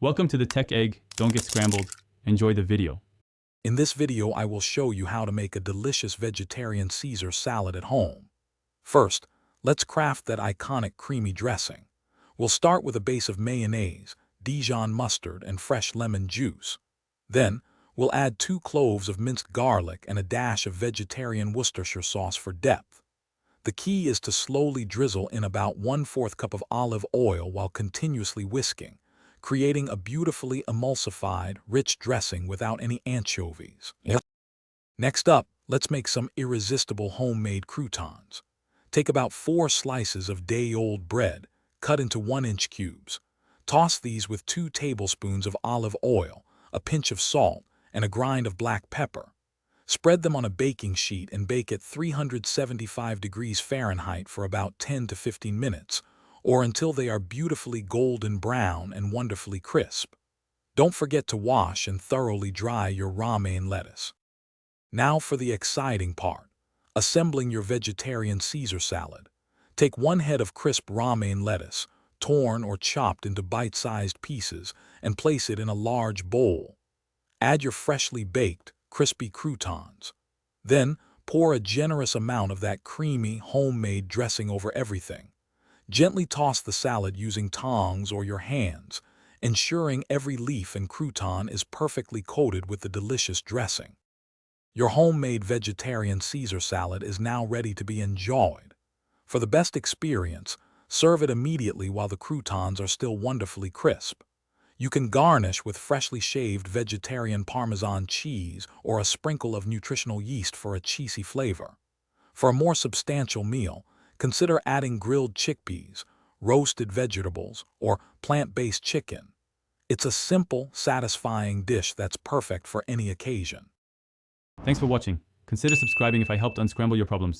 Welcome to the Tech Egg. Don't get scrambled. Enjoy the video. In this video, I will show you how to make a delicious vegetarian Caesar salad at home. First, let's craft that iconic creamy dressing. We'll start with a base of mayonnaise, Dijon mustard, and fresh lemon juice. Then, we'll add 2 cloves of minced garlic and a dash of vegetarian Worcestershire sauce for depth. The key is to slowly drizzle in about 1/4 cup of olive oil while continuously whisking, creating a beautifully emulsified, rich dressing without any anchovies. Next up, let's make some irresistible homemade croutons. Take about 4 slices of day-old bread, cut into 1-inch cubes. Toss these with 2 tablespoons of olive oil, a pinch of salt, and a grind of black pepper. Spread them on a baking sheet and bake at 375 degrees Fahrenheit for about 10 to 15 minutes, or until they are beautifully golden brown and wonderfully crisp. Don't forget to wash and thoroughly dry your romaine lettuce. Now for the exciting part, assembling your vegetarian Caesar salad. Take 1 head of crisp romaine lettuce, torn or chopped into bite-sized pieces, and place it in a large bowl. Add your freshly baked, crispy croutons. Then, pour a generous amount of that creamy, homemade dressing over everything. Gently toss the salad using tongs or your hands, ensuring every leaf and crouton is perfectly coated with the delicious dressing. Your homemade vegetarian Caesar salad is now ready to be enjoyed. For the best experience, serve it immediately while the croutons are still wonderfully crisp. You can garnish with freshly shaved vegetarian Parmesan cheese or a sprinkle of nutritional yeast for a cheesy flavor. For a more substantial meal, consider adding grilled chickpeas, roasted vegetables, or plant-based chicken. It's a simple, satisfying dish that's perfect for any occasion. Thanks for watching. Consider subscribing if I helped unscramble your problems.